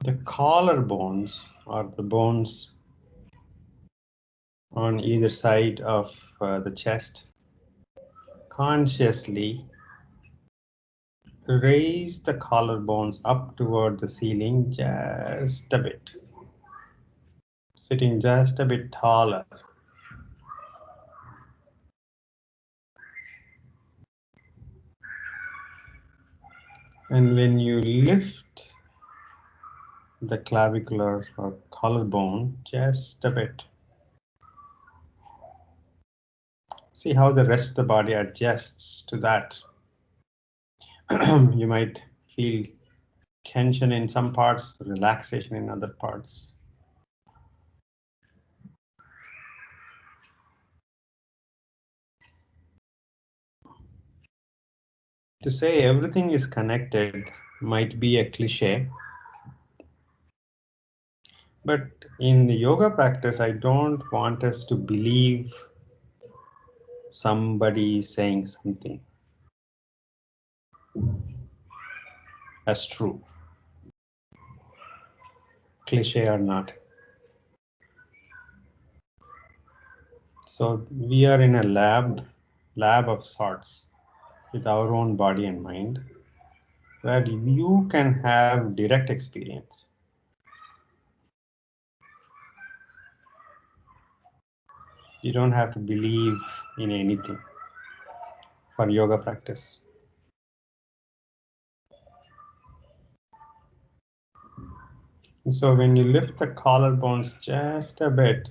the collarbones, or the bones on either side of the chest, consciously raise the collarbones up toward the ceiling just a bit, sitting just a bit taller. And when you lift the clavicular or collarbone just a bit, see how the rest of the body adjusts to that. You might feel tension in some parts, relaxation in other parts. To say everything is connected might be a cliche, but in the yoga practice, I don't want us to believe somebody saying something as true, cliche or not. So we are in a lab of sorts with our own body and mind, where you can have direct experience. You don't have to believe in anything for yoga practice. And so when you lift the collarbones just a bit,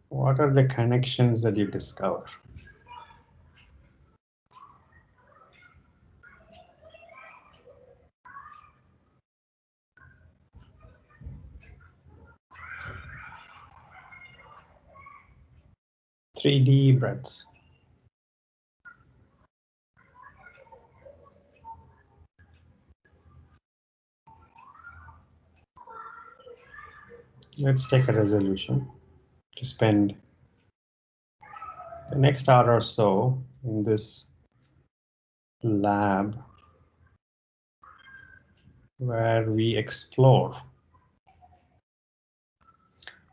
what are the connections that you discover? Three deep breaths. Let's take a resolution to spend the next hour or so in this lab where we explore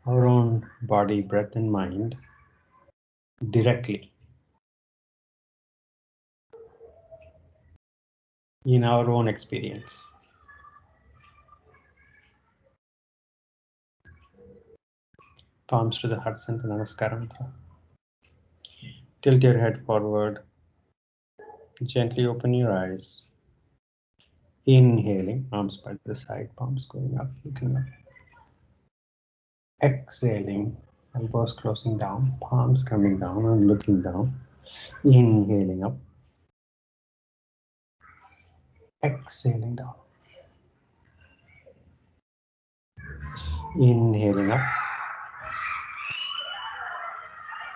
our own body, breath, and mind directly in our own experience. Palms to the heart center, Namaskara Mantra. Tilt your head forward. Gently open your eyes. Inhaling, arms by the side, palms going up, looking up. Exhaling, elbows closing down, palms coming down and looking down. Inhaling up. Exhaling down. Inhaling up.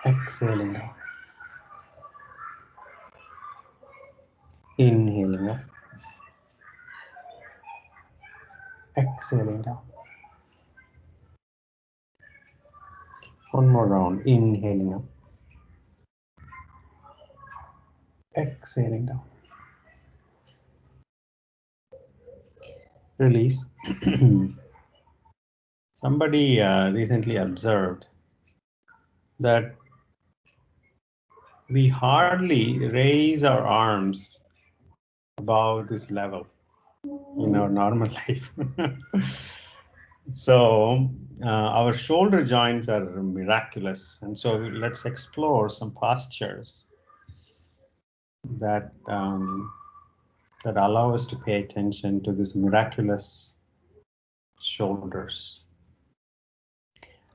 Exhaling down. Inhaling up. Exhaling down. One more round. Inhaling up. Exhaling down. Release. Somebody recently observed that we hardly raise our arms above this level in our normal life. So our shoulder joints are miraculous, and so let's explore some postures that that allow us to pay attention to this miraculous shoulders.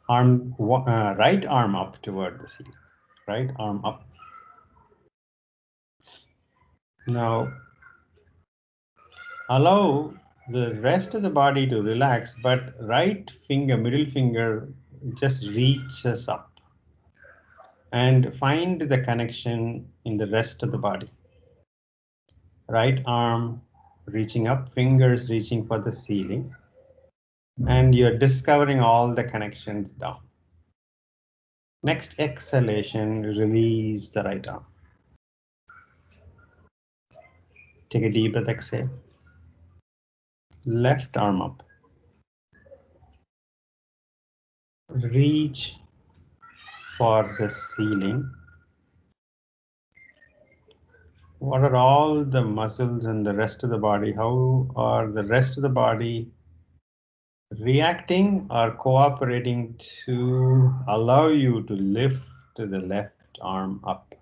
Right arm up toward the ceiling. Right arm up. Now allow the rest of the body to relax, but right finger, middle finger, just reaches up. And find the connection in the rest of the body. Right arm reaching up, fingers reaching for the ceiling. And you're discovering all the connections down. Next exhalation, release the right arm. Take a deep breath, exhale. Left arm up. Reach for the ceiling. What are all the muscles and the rest of the body? How are the rest of the body reacting or cooperating to allow you to lift the left arm up?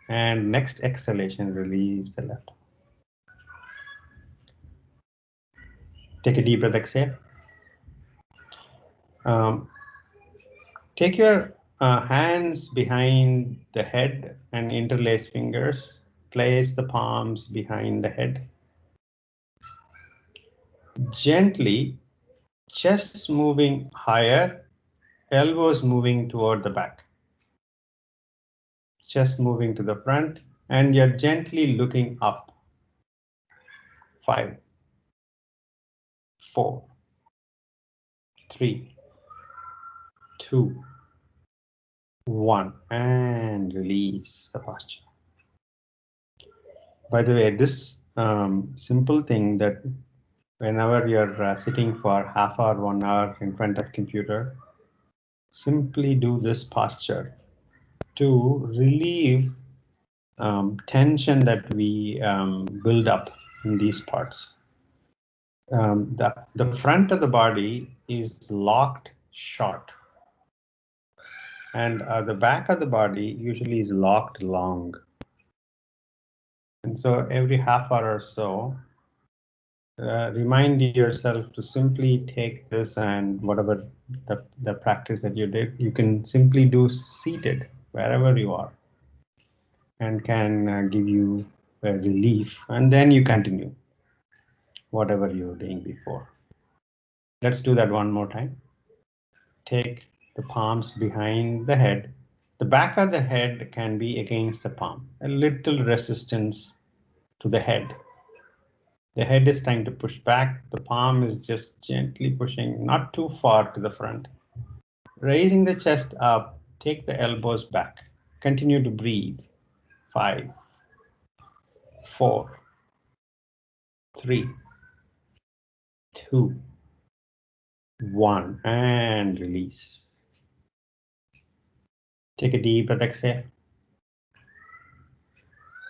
And next exhalation, release the left. Take a deep breath, exhale. Take your hands behind the head and interlace fingers. Place the palms behind the head. Gently, chest moving higher, elbows moving toward the back. Chest moving to the front, and you're gently looking up. 5, 4, 3, 2, 1, and release the posture. By the way, this simple thing that whenever you're sitting for half hour, 1 hour in front of computer, simply do this posture to relieve tension that we build up in these parts. The front of the body is locked short, and the back of the body usually is locked long. And so every half hour or so, remind yourself to simply take this, and whatever the practice that you did, you can simply do seated wherever you are, and can give you a relief, and then you continue whatever you were doing before. Let's do that one more time. Take the palms behind the head. The back of the head can be against the palm, a little resistance to the head. The head is trying to push back. The palm is just gently pushing, not too far to the front. Raising the chest up, take the elbows back. Continue to breathe. 5, 4, 3, 2, 1, and release. Take a deep breath, exhale.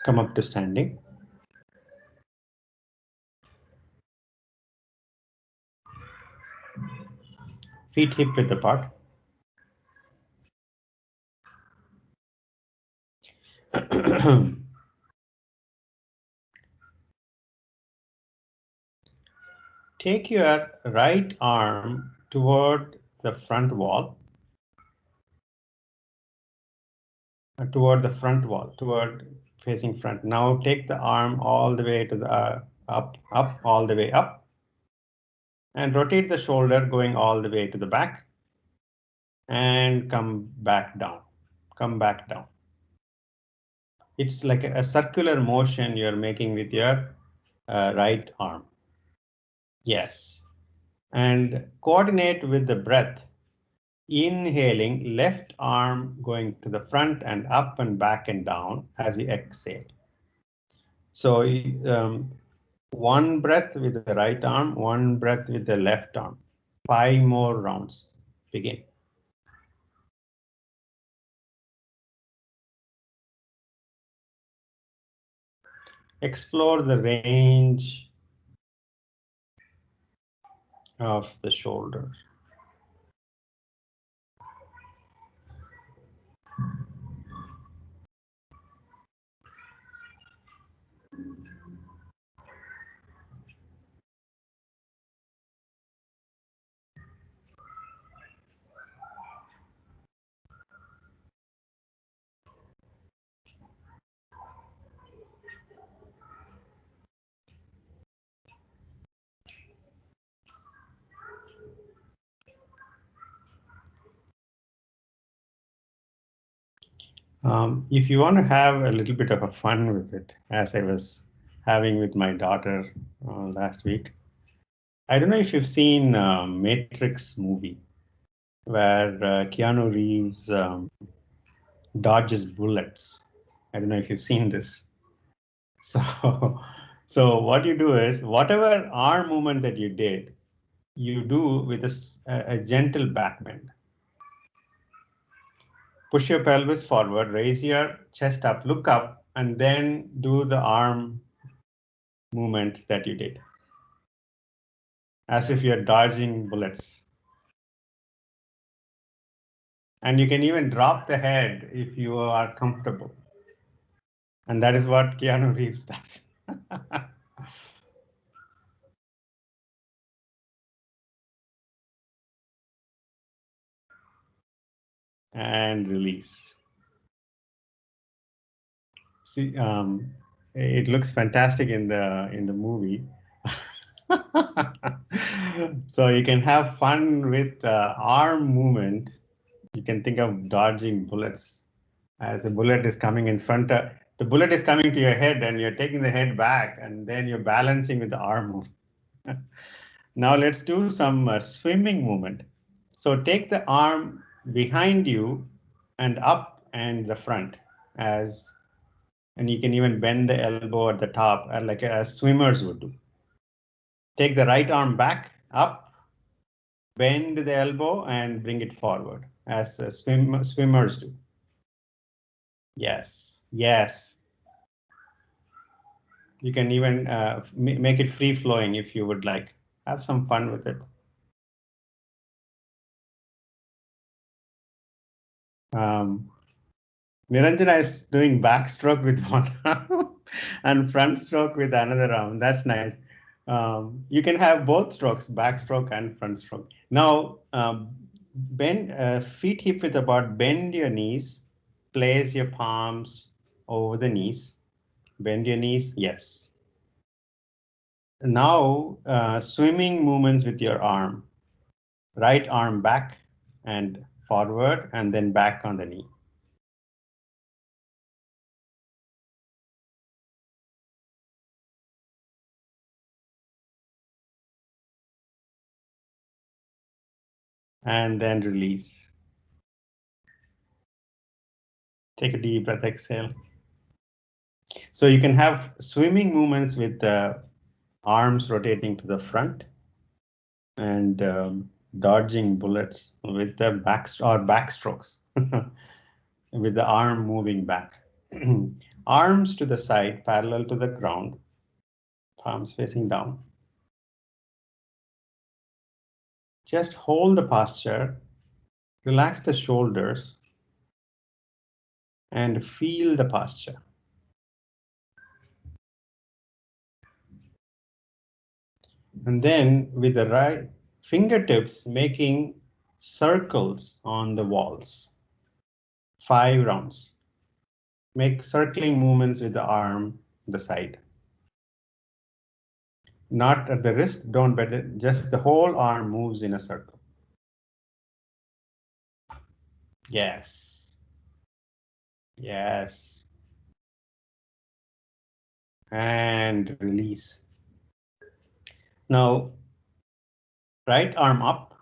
Come up to standing. Feet hip width apart. Take your right arm toward the front wall. Toward facing front. Now take the arm all the way to the up, all the way up. And rotate the shoulder going all the way to the back. And come back down. Come back down. It's like a circular motion you're making with your right arm. Yes. And coordinate with the breath. Inhaling, left arm going to the front and up and back and down as you exhale. So one breath with the right arm, one breath with the left arm. 5 more rounds. Begin. Explore the range of the shoulder. If you want to have a little bit of a fun with it, as I was having with my daughter last week, I don't know if you've seen Matrix movie, where Keanu Reeves dodges bullets. I don't know if you've seen this. So, So what you do is, whatever arm movement that you did, you do with a gentle back bend. Push your pelvis forward, raise your chest up, look up, and then do the arm movement that you did, as if you're dodging bullets. And you can even drop the head if you are comfortable. And that is what Keanu Reeves does. And release. See, it looks fantastic in the movie. So you can have fun with arm movement. You can think of dodging bullets as a bullet is coming in front of the bullet is coming to your head, and you're taking the head back, and then you're balancing with the arm movement. Now let's do some swimming movement. So take the arm behind you and up and the front and you can even bend the elbow at the top like as swimmers would do. Take the right arm back, up, bend the elbow and bring it forward as swimmers do. Yes, yes. You can even make it free flowing if you would like. Have some fun with it. Niranjana is doing backstroke with one arm and front stroke with another arm. That's nice. You can have both strokes, backstroke and front stroke. Now, bend feet hip width apart, bend your knees, place your palms over the knees, bend your knees, yes. Now, swimming movements with your arm, right arm back and forward and then back on the knee. And then release. Take a deep breath, exhale. So you can have swimming movements with the arms rotating to the front and dodging bullets with the backstrokes with the arm moving back. Arms to the side, parallel to the ground, palms facing down. Just hold the posture, relax the shoulders, and feel the posture. And then with the right fingertips making circles on the walls. 5 rounds. Make circling movements with the arm, the side. Not at the wrist, don't bet it, just the whole arm moves in a circle. Yes. Yes. And release. Now, right arm up,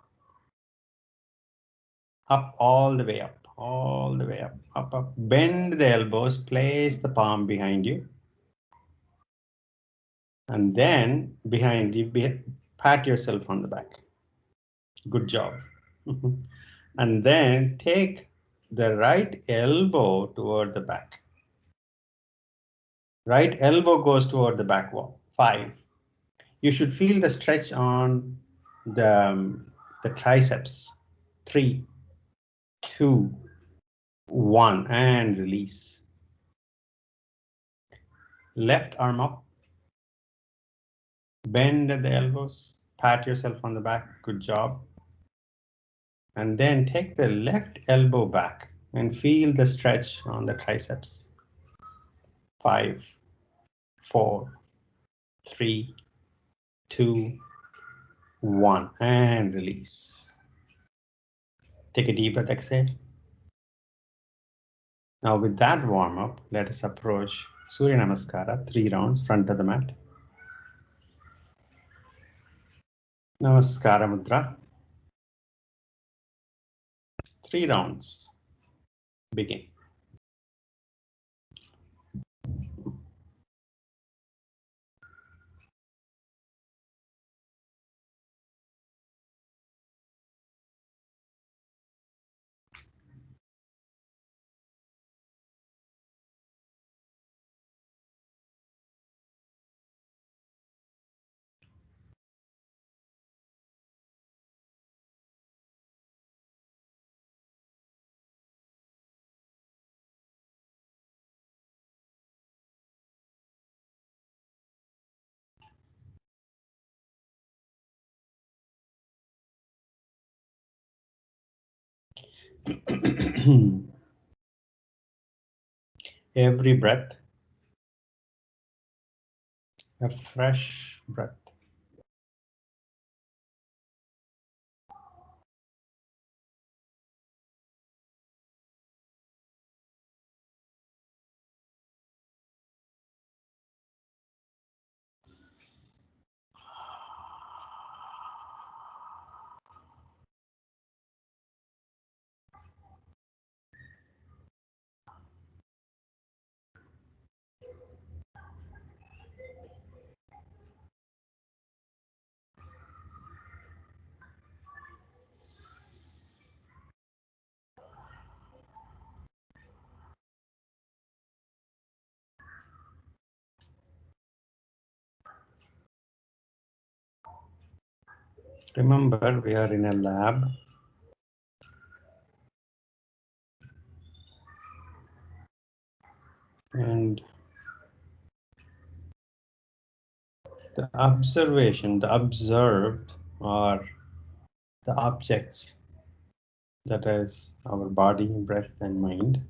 up all the way up, all the way up, up, up. Bend the elbows, place the palm behind you. And then behind you, pat yourself on the back. Good job. And then take the right elbow toward the back. Right elbow goes toward the back wall. 5. You should feel the stretch on the triceps. 3, 2, 1, and release. Left arm up. Bend at the elbows. Pat yourself on the back. Good job. And then take the left elbow back and feel the stretch on the triceps. 5, 4, 3, 2, 1, and release. Take a deep breath, exhale. Now with that warm up, let us approach Surya Namaskara, 3 rounds, front of the mat. Namaskara Mudra. 3 rounds. Begin. Every breath, a fresh breath. Remember, we are in a lab. And the observation, the observed are the objects, that is our body, breath, and mind.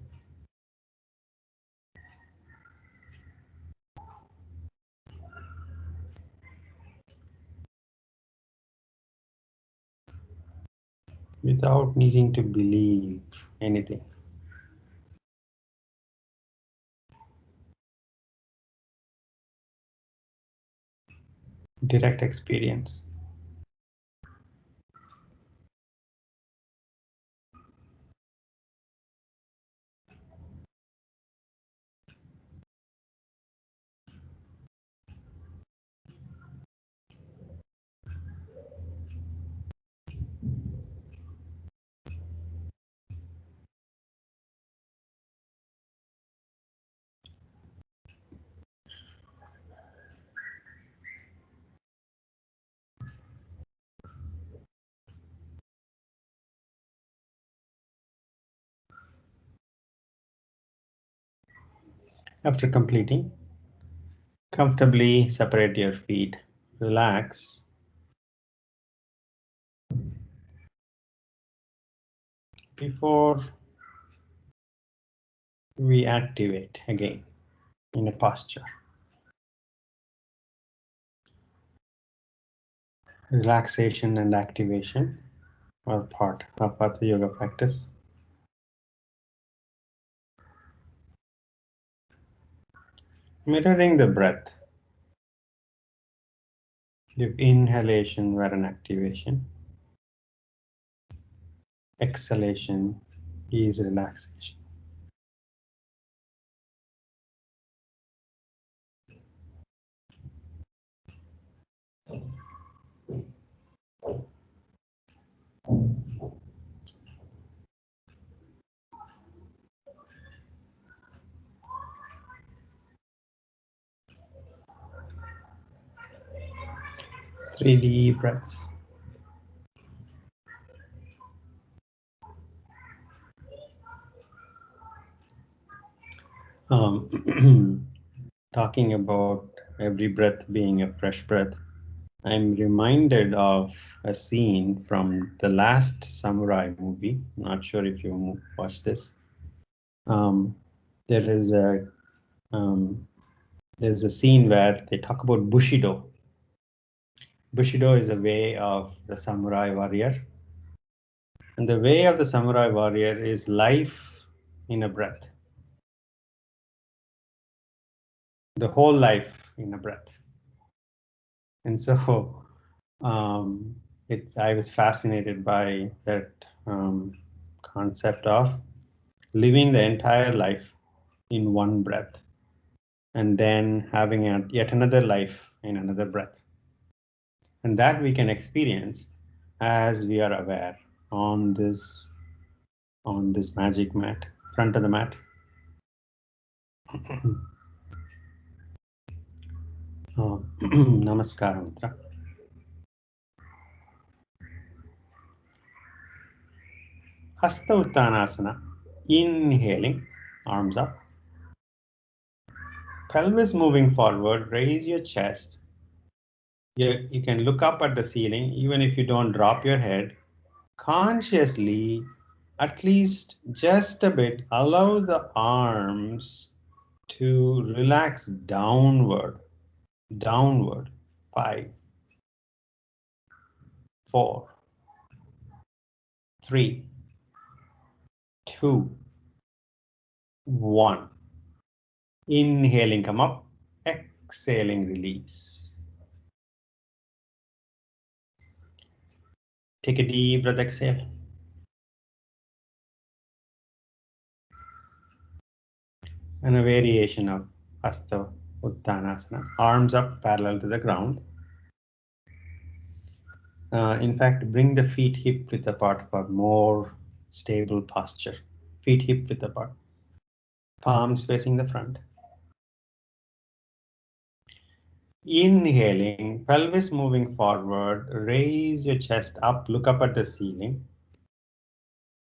Without needing to believe anything. Direct experience. After completing, comfortably separate your feet. Relax. Before we activate again in a posture. Relaxation and activation are part of Hatha yoga practice. Mirroring the breath. The inhalation were an activation. Exhalation is relaxation. Three deep breaths. Talking about every breath being a fresh breath, I'm reminded of a scene from the last samurai movie. Not sure if you watched this. Um, there is a there's a scene where they talk about Bushido. Bushido is a way of the samurai warrior. And the way of the samurai warrior is life in a breath. The whole life in a breath. And so I was fascinated by that concept of living the entire life in one breath and then having yet another life in another breath. And that we can experience as we are aware on this magic mat, front of the mat. Namaskar, Mitra. Hasta Uttanasana, inhaling, arms up. Pelvis moving forward, raise your chest. You can look up at the ceiling, even if you don't drop your head. Consciously At least just a bit. Allow the arms to relax downward. Downward. 5, 4, 3, 2, 1. Inhaling, come up. Exhaling, release. Take a deep breath, exhale. And a variation of Hatha Uttanasana. Arms up parallel to the ground. In fact, bring the feet hip width apart for more stable posture. Feet hip width apart. Palms facing the front. Inhaling, pelvis moving forward, raise your chest up, look up at the ceiling.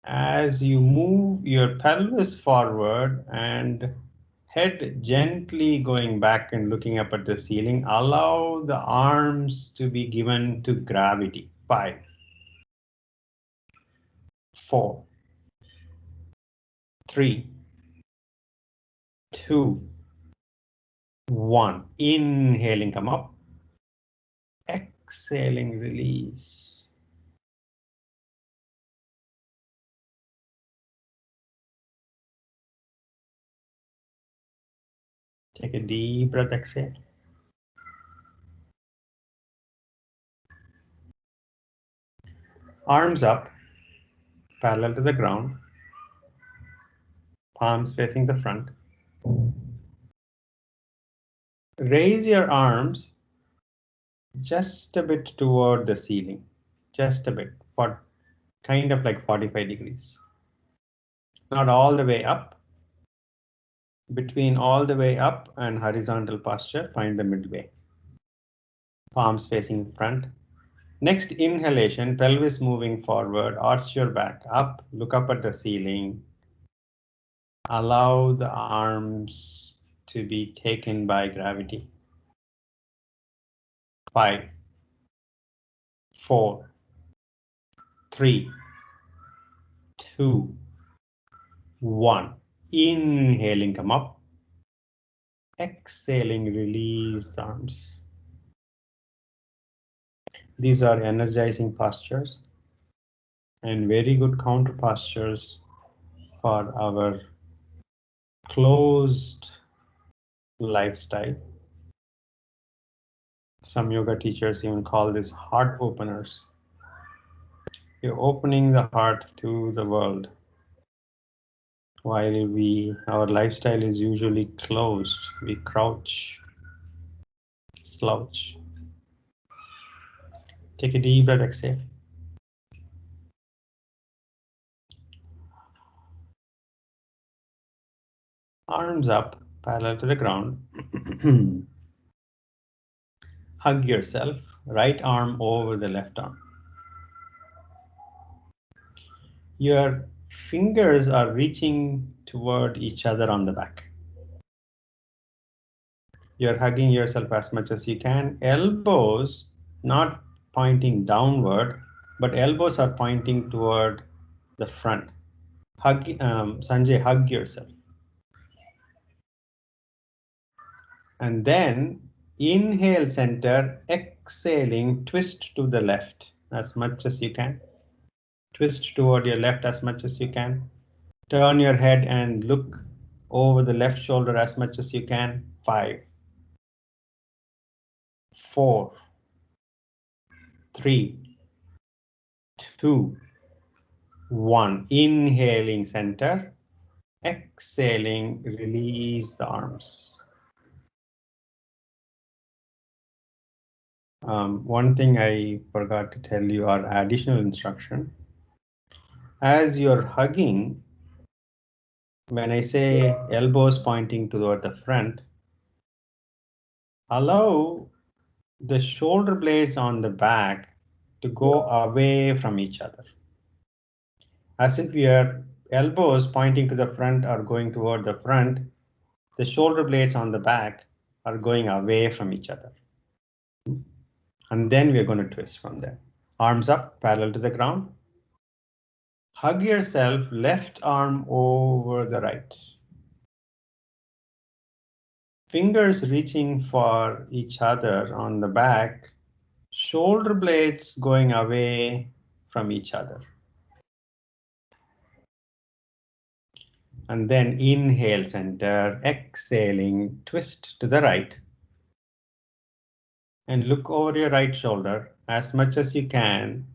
As you move your pelvis forward and head gently going back and looking up at the ceiling, allow the arms to be given to gravity. 5, 4, 3, 2, 1. Inhaling, come up. Exhaling, release. Take a deep breath, exhale. Arms up, parallel to the ground. Palms facing the front. Raise your arms just a bit toward the ceiling. Just a bit, for kind of like 45 degrees. Not all the way up. Between all the way up and horizontal posture, find the midway. Palms facing front. Next inhalation, pelvis moving forward, arch your back up, look up at the ceiling. Allow the arms to be taken by gravity. 5, 4, 3, 2, 1. Inhaling, come up. Exhaling, release the arms. These are energizing postures and very good counter postures for our closed lifestyle. Some yoga teachers even call this heart openers. You're opening the heart to the world, while our lifestyle is usually closed. We crouch, slouch. Take a deep breath, exhale. Arms up, parallel to the ground. Hug yourself, right arm over the left arm. Your fingers are reaching toward each other on the back. You're hugging yourself as much as you can. Elbows not pointing downward, but elbows are pointing toward the front. Hug, Sanjay, hug yourself. And then inhale center, exhaling, twist to the left as much as you can. Twist toward your left as much as you can. Turn your head and look over the left shoulder as much as you can. 5, 4, 3, 2, 1. Inhaling center, exhaling, release the arms. One thing I forgot to tell you, our additional instruction. As you're hugging, when I say elbows pointing toward the front, allow the shoulder blades on the back to go away from each other. As if your elbows pointing to the front are going toward the front, the shoulder blades on the back are going away from each other. And then we're going to twist from there. Arms up, parallel to the ground. Hug yourself, left arm over the right. Fingers reaching for each other on the back, shoulder blades going away from each other. And then inhale center, exhaling, twist to the right. And look over your right shoulder as much as you can.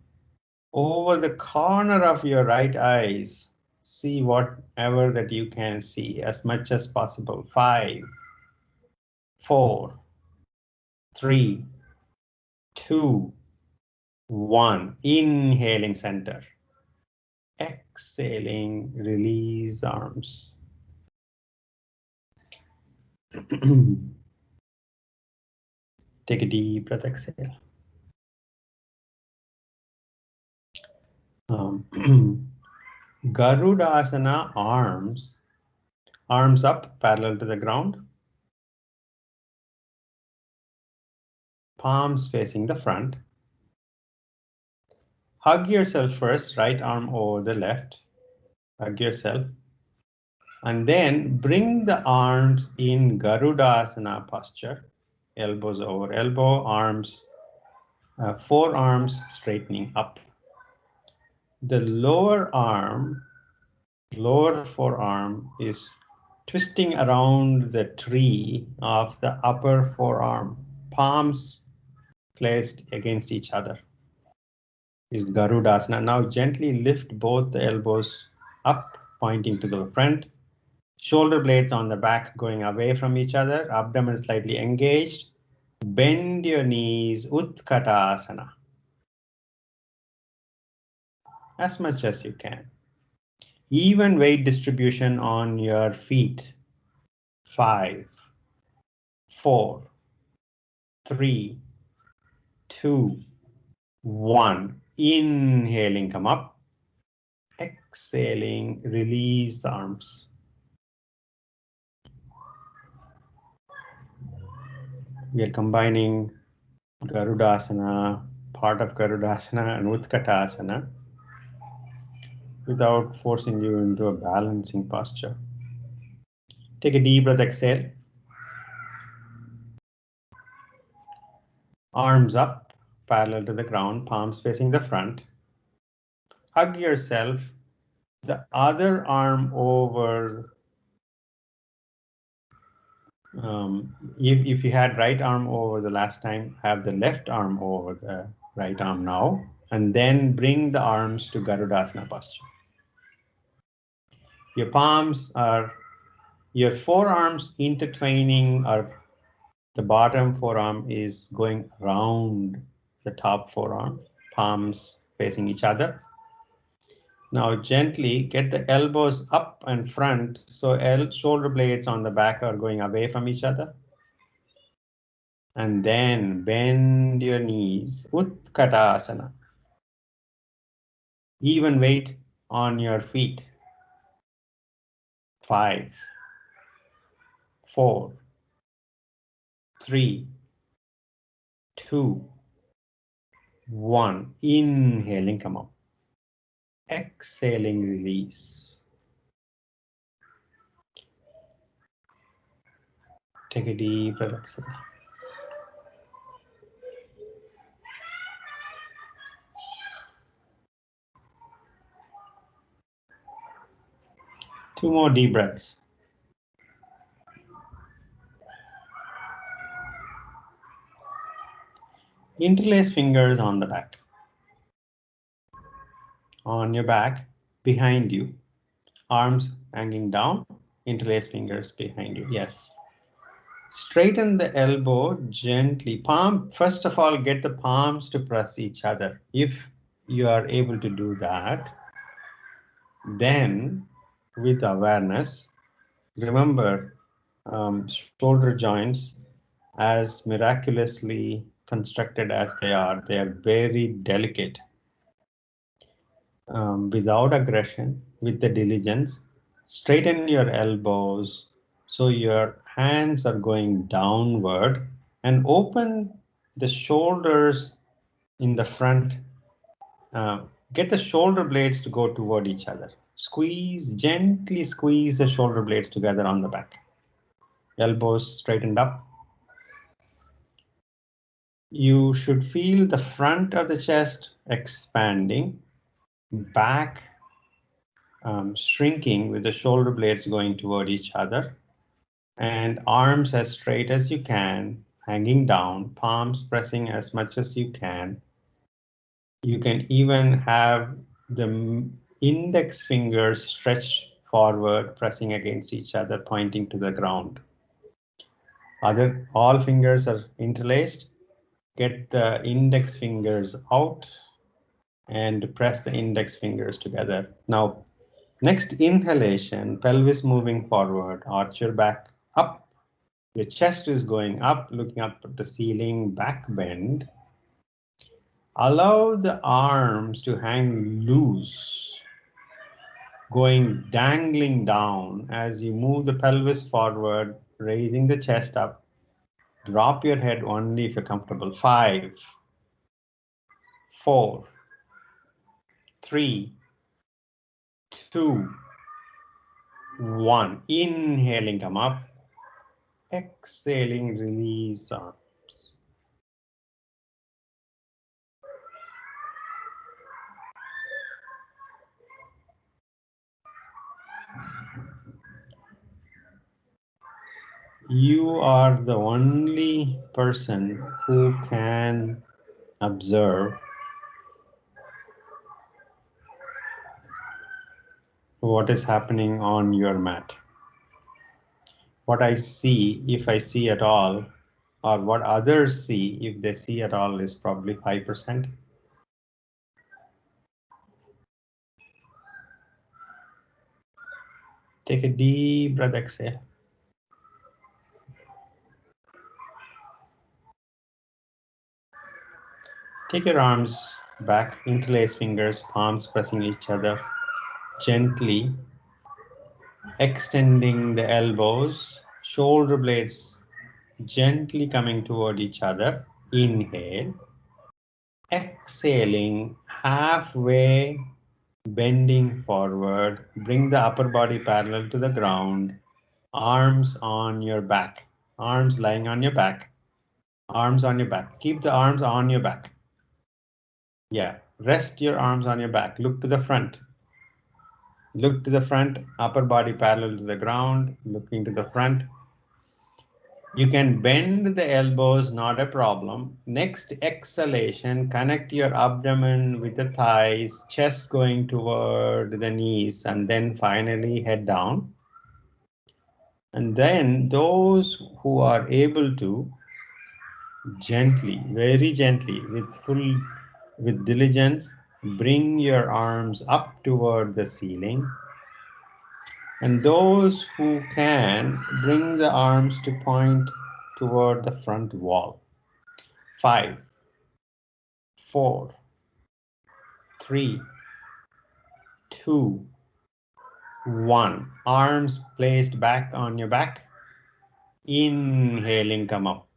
Over the corner of your right eyes, see whatever that you can see as much as possible. 5, 4, 3, 2, 1. Inhaling center. Exhaling, release arms. Take a deep breath, exhale. Garudasana, arms up, parallel to the ground. Palms facing the front. Hug yourself first, right arm over the left. Hug yourself. And then bring the arms in Garudasana posture. Elbows over elbow, arms, forearms straightening up. The lower forearm is twisting around the tree of the upper forearm. Palms placed against each other is Garudasana. Now gently lift both the elbows up, pointing to the front. Shoulder blades on the back going away from each other. Abdomen slightly engaged. Bend your knees, Utkatasana. As much as you can. Even weight distribution on your feet. 5, 4, 3, 2, 1. Inhaling, come up. Exhaling, release the arms. We are combining Garudasana, part of Garudasana and Utkatasana without forcing you into a balancing posture. Take a deep breath, exhale. Arms up, parallel to the ground, palms facing the front. Hug yourself, the other arm over. If you had right arm over the last time, have the left arm over the right arm now, and then bring the arms to Garudasana posture. Your palms are, your forearms intertwining, or the bottom forearm is going around the top forearm, palms facing each other. Now gently get the elbows up and front, so shoulder blades on the back are going away from each other. And then bend your knees, Utkatasana. Even weight on your feet. 5, 4, 3, 2, 1. Inhaling, come up. Exhaling, release. Take a deep breath, exhale. Two more deep breaths. Interlace fingers on the back. On your back, behind you. Arms hanging down, interlace fingers behind you. Yes. Straighten the elbow gently. Palm, first of all, get the palms to press each other. If you are able to do that, then with awareness, remember shoulder joints, as miraculously constructed as they are very delicate. Without aggression, with the diligence, straighten your elbows so your hands are going downward, and open the shoulders in the front Get the shoulder blades to go toward each other. Squeeze, gently squeeze the shoulder blades together on the back. Elbows straightened up. You should feel the front of the chest expanding, back shrinking with the shoulder blades going toward each other, and arms as straight as you can, hanging down, palms pressing as much as you can. You can even have the index fingers stretched forward, pressing against each other, pointing to the ground. All fingers are interlaced. Get the index fingers out and press the index fingers together. Now, next inhalation, pelvis moving forward, arch your back up. Your chest is going up, looking up at the ceiling, back bend. Allow the arms to hang loose, going dangling down as you move the pelvis forward, raising the chest up. Drop your head only if you're comfortable. 5, 4, 3, 2, 1. Inhaling, come up. Exhaling, release arms. You are the only person who can observe what is happening on your mat. What I see, if I see at all, or what others see, if they see at all, is probably 5%. Take a deep breath, exhale. Take your arms back, interlace fingers, palms pressing each other, gently extending the elbows, shoulder blades gently coming toward each other. Inhale. Exhaling, halfway bending forward. Bring the upper body parallel to the ground. Arms on your back. Arms lying on your back. Arms on your back. Keep the arms on your back. Yeah, rest your arms on your back. Look to the front. Look to the front, upper body parallel to the ground, looking to the front. You can bend the elbows, not a problem. Next exhalation, connect your abdomen with the thighs, chest going toward the knees, and then finally head down. And then those who are able to, gently, very gently, with diligence, bring your arms up toward the ceiling. And those who can, bring the arms to point toward the front wall. 5, 4, 3, 2, 1. Arms placed back on your back. Inhaling, come up.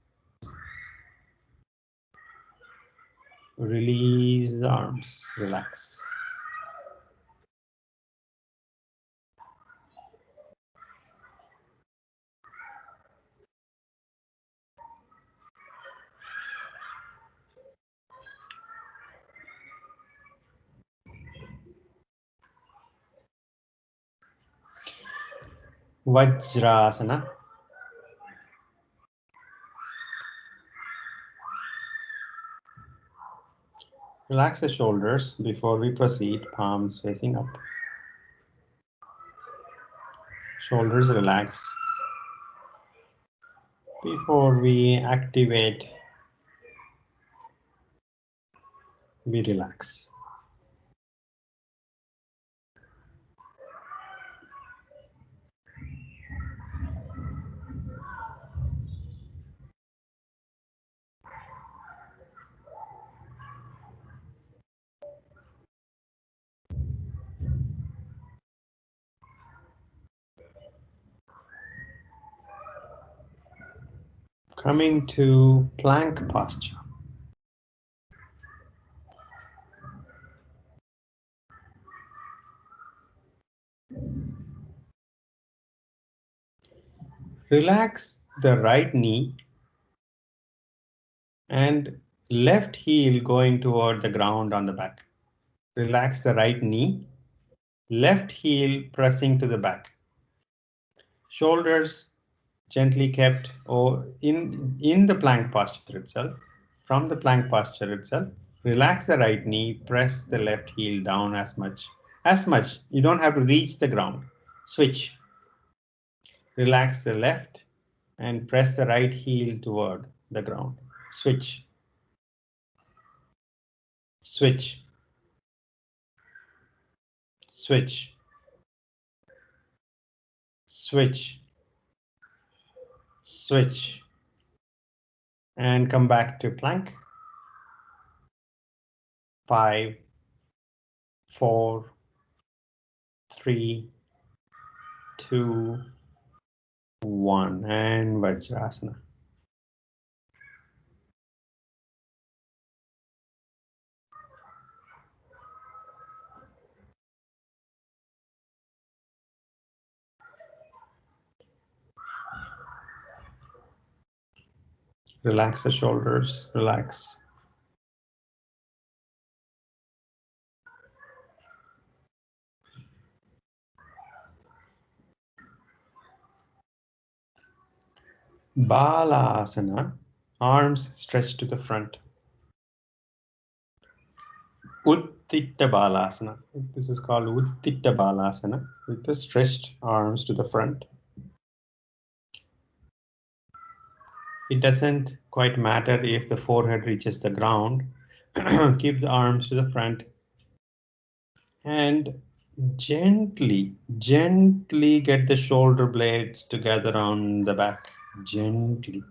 Release the arms, relax. Vajrasana. Relax the shoulders before we proceed, palms facing up. Shoulders relaxed. Before we activate, we relax. Coming to plank posture. Relax the right knee and left heel going toward the ground on the back. Relax the right knee, left heel pressing to the back. Shoulders gently kept or in the plank posture itself. From the plank posture itself, relax the right knee, press the left heel down as much. You don't have to reach the ground. Switch. Relax the left and press the right heel toward the ground. Switch. Switch. Switch. Switch. Switch. And come back to plank. 5, 4, 3, 2, 1, and Vajrasana. Relax the shoulders, relax. Balasana, arms stretched to the front. Utthita Balasana. This is called Utthita Balasana with the stretched arms to the front. It doesn't quite matter if the forehead reaches the ground. Keep the arms to the front and gently get the shoulder blades together on the back. Gently.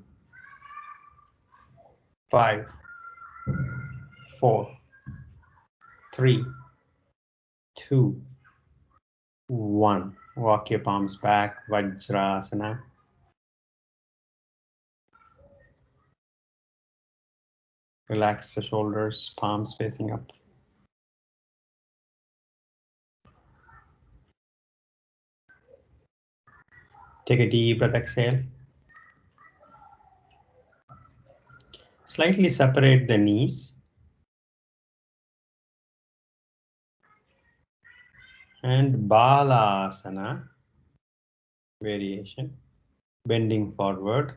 5, 4, 3, 2, 1. Walk your palms back, Vajrasana. Relax the shoulders, palms facing up. Take a deep breath, exhale. Slightly separate the knees. And Balasana variation, bending forward.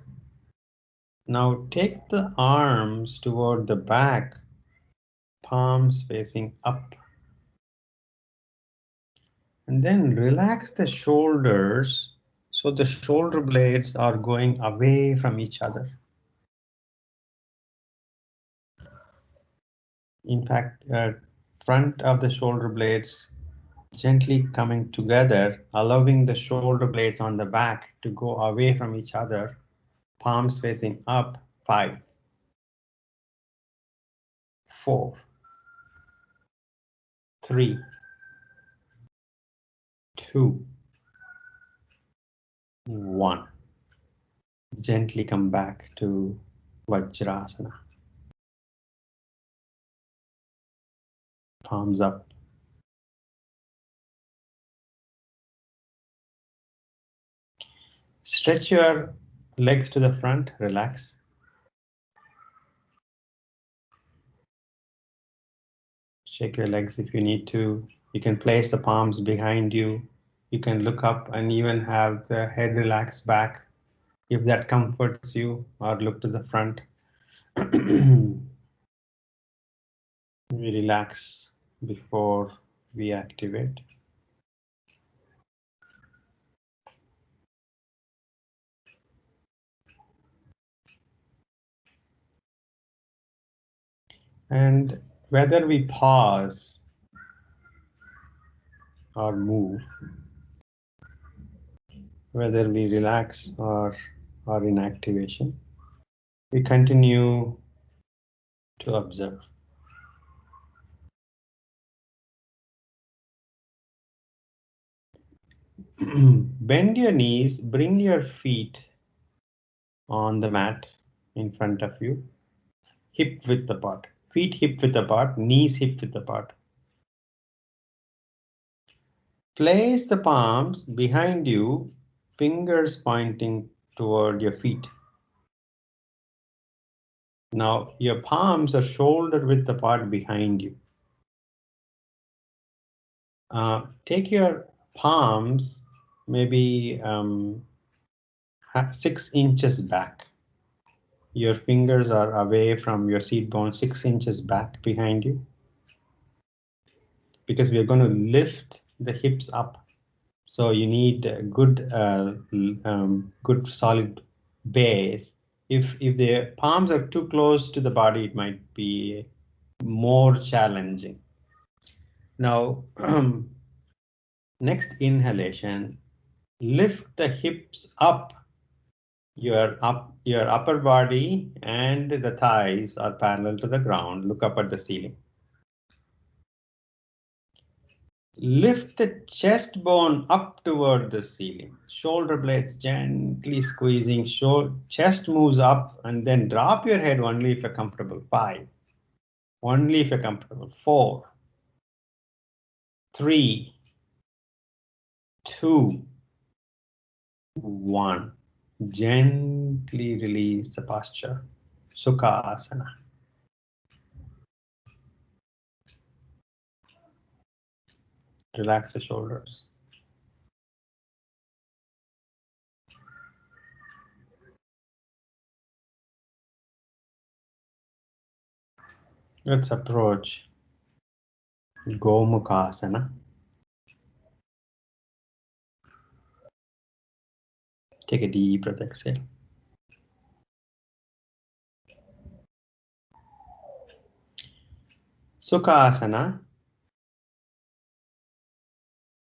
Now take the arms toward the back, palms facing up. And then relax the shoulders so the shoulder blades are going away from each other. In fact, front of the shoulder blades gently coming together, allowing the shoulder blades on the back to go away from each other, palms facing up. 5, 4, 3, 2, 1. Gently come back to Vajrasana. Palms up. Stretch your legs to the front, relax. Shake your legs if you need to. You can place the palms behind you. You can look up and even have the head relaxed back if that comforts you, or look to the front. We relax before we activate. And whether we pause or move, whether we relax or are in activation, we continue to observe. Bend your knees, bring your feet on the mat in front of you, hip width apart, feet hip width apart, knees hip width apart. Place the palms behind you, fingers pointing toward your feet. Now your palms are shoulder width apart behind you. Take your palms maybe 6 inches back. Your fingers are away from your seat bone 6 inches back behind you, because we are going to lift the hips up. So you need a good, good solid base. If the palms are too close to the body, it might be more challenging. Now, next inhalation, lift the hips up. Your upper body and the thighs are parallel to the ground. Look up at the ceiling. Lift the chest bone up toward the ceiling. Shoulder blades gently squeezing. Chest moves up, and then drop your head only if you're comfortable. 5. Only if you're comfortable. 4, 3, 2, 1. Gently release the posture. Sukhasana. Relax the shoulders. Let's approach Gomukasana. Take a deep breath, exhale. Sukhasana.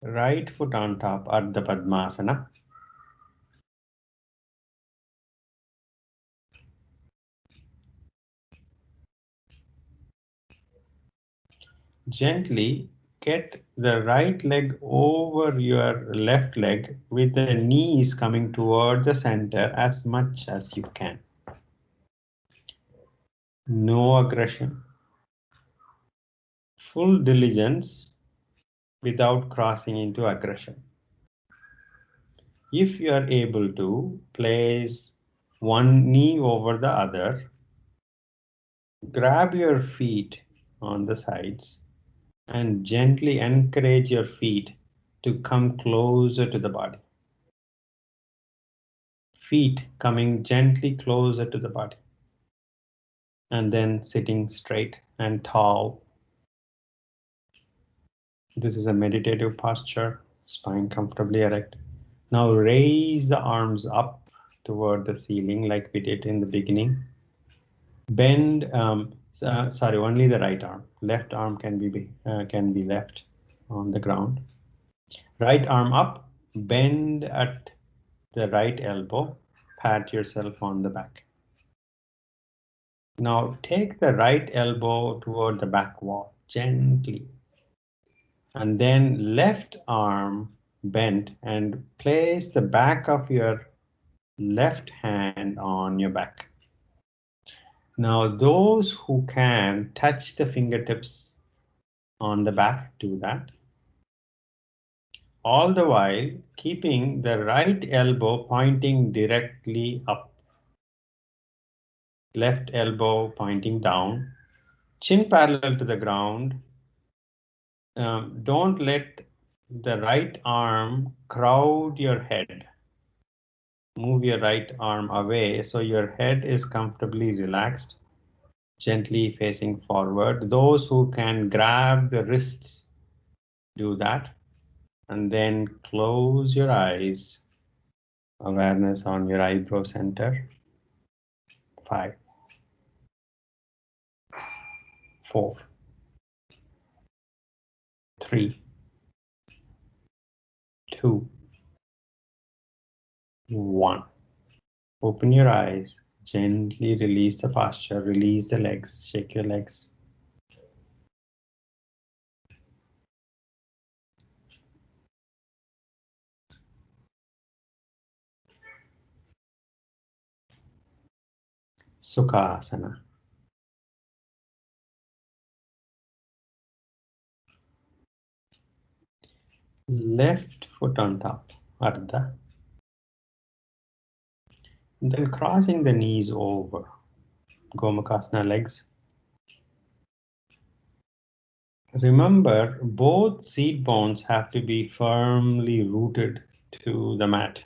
Right foot on top, Ardha Padmasana. Gently get the right leg over your left leg with the knees coming toward the center as much as you can. No aggression. Full diligence without crossing into aggression. If you are able to, place one knee over the other. Grab your feet on the sides and gently encourage your feet to come closer to the body. Feet coming gently closer to the body. And then sitting straight and tall. This is a meditative posture, spine comfortably erect. Now raise the arms up toward the ceiling like we did in the beginning. Bend, only the right arm. Left arm can be left on the ground. Right arm up, bend at the right elbow, pat yourself on the back. Now take the right elbow toward the back wall, gently. And then left arm bent and place the back of your left hand on your back. Now those who can touch the fingertips on the back, do that. All the while keeping the right elbow pointing directly up. Left elbow pointing down, chin parallel to the ground. Don't let the right arm crowd your head. Move your right arm away so your head is comfortably relaxed, gently facing forward. Those who can grab the wrists, do that. And then close your eyes. Awareness on your eyebrow center. 5, 4, 3, 2, 1. Open your eyes. Gently release the posture. Release the legs. Shake your legs. Sukhasana. Left foot on top. Ardha. Then crossing the knees over, Gomukasana legs. Remember, both seat bones have to be firmly rooted to the mat.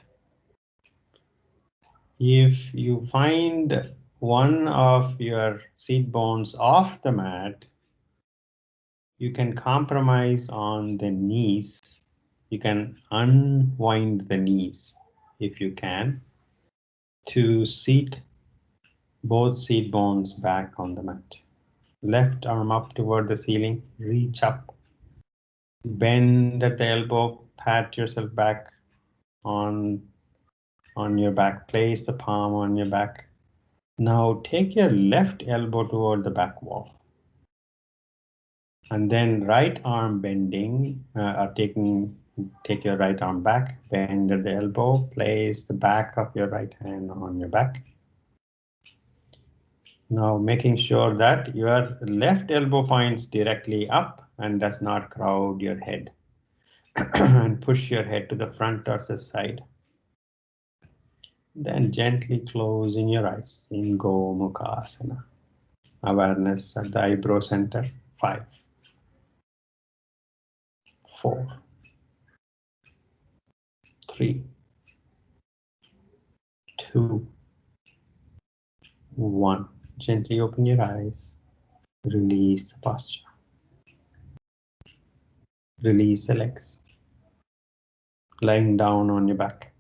If you find one of your seat bones off the mat, you can compromise on the knees. You can unwind the knees if you can to seat both seat bones back on the mat. Left arm up toward the ceiling, reach up, bend at the elbow, pat yourself back on your back, place the palm on your back. Now take your left elbow toward the back wall. And then right arm bending, take your right arm back, bend at the elbow, place the back of your right hand on your back. Now making sure that your left elbow points directly up and does not crowd your head. And push your head to the front or the side. Then gently closing your eyes in Gomukasana. Awareness at the eyebrow center. 5, 4, 3, 2, 1. Gently open your eyes. Release the posture. Release the legs. Lying down on your back.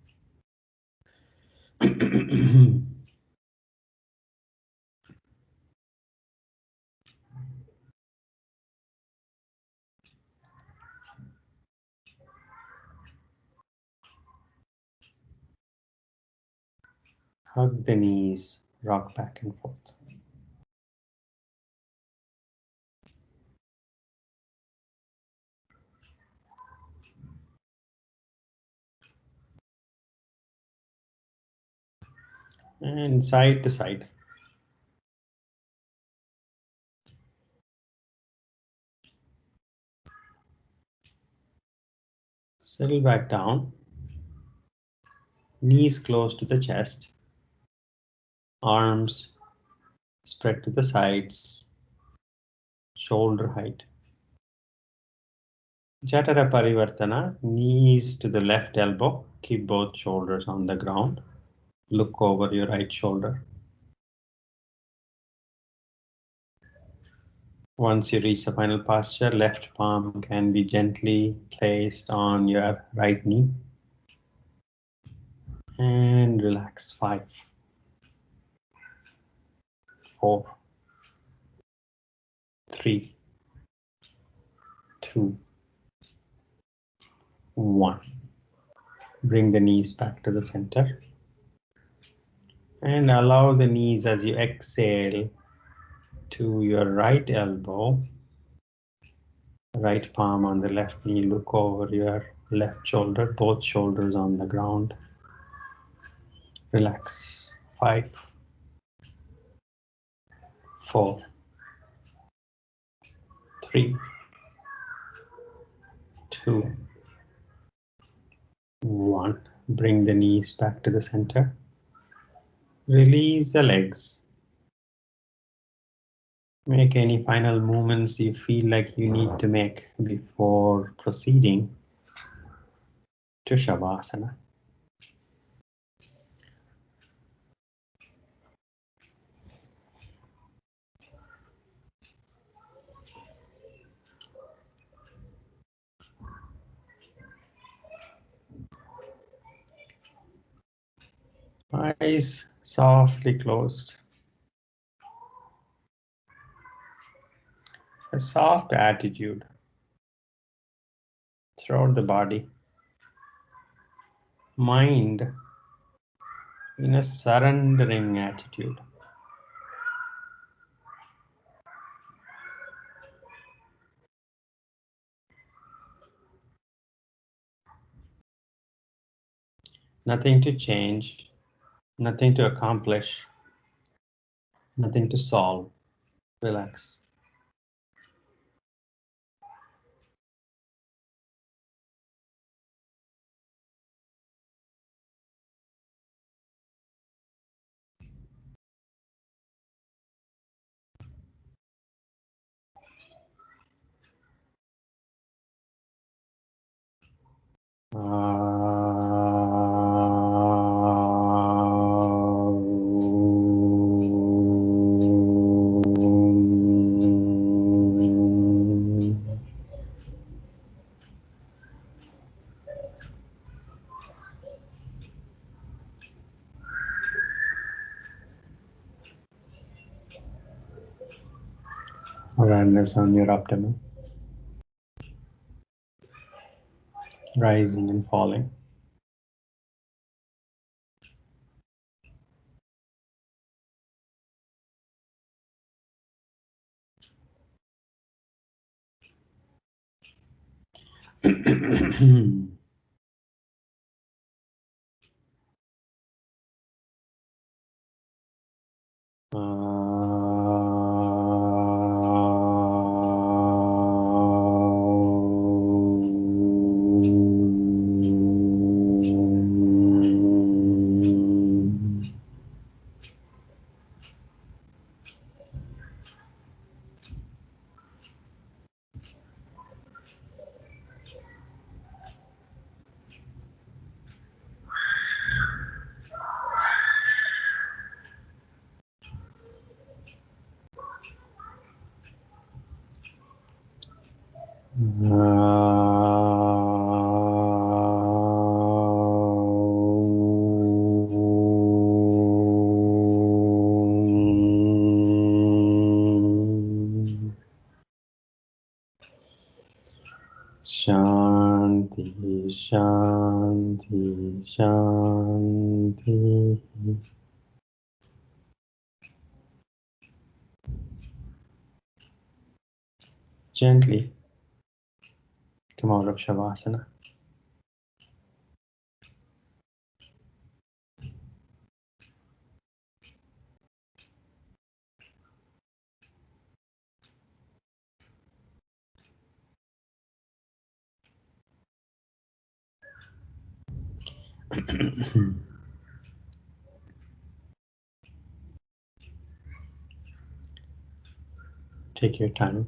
Hug the knees. Rock back and forth. And side to side. Settle back down. Knees close to the chest. Arms spread to the sides. Shoulder height. Jatara Parivartana, knees to the left elbow. Keep both shoulders on the ground. Look over your right shoulder. Once you reach the final posture, left palm can be gently placed on your right knee. And relax. 5, 4, 3, 2, 1. Bring the knees back to the center. And allow the knees as you exhale to your right elbow. Right palm on the left knee, look over your left shoulder, both shoulders on the ground. Relax. 5, 4, 3, 2, 1. Bring the knees back to the center. Release the legs. Make any final movements you feel like you need to make before proceeding to Shavasana. Eyes softly closed. A soft attitude throughout the body. Mind in a surrendering attitude. Nothing to change, nothing to accomplish, nothing to solve. Relax. Awareness on your abdomen, rising and falling. Shanti, Shanti, Shanti. Gently come out of Shavasana. Take your time.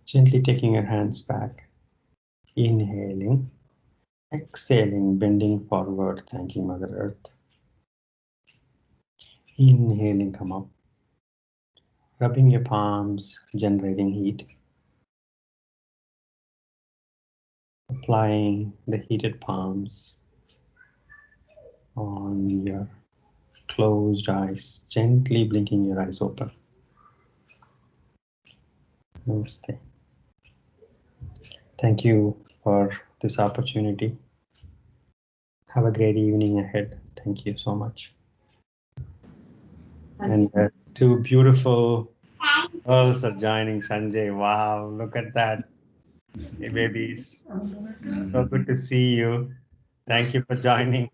Gently taking your hands back. Inhaling. Exhaling, bending forward, thanking Mother Earth. Inhaling, come up. Rubbing your palms, generating heat. Applying the heated palms on your closed eyes, gently blinking your eyes open. Namaste. Thank you for this opportunity. Have a great evening ahead. Thank you so much. And two beautiful girls are joining Sanjay. Wow, look at that. Hey, babies. So good to see you. Thank you for joining.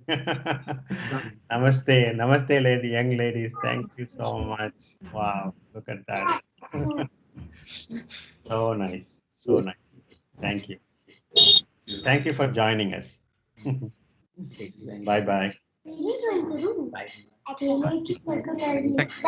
Namaste. Namaste, young ladies. Thank you so much. Wow, look at that. So nice. So nice. Thank you. Thank you for joining us. Bye bye.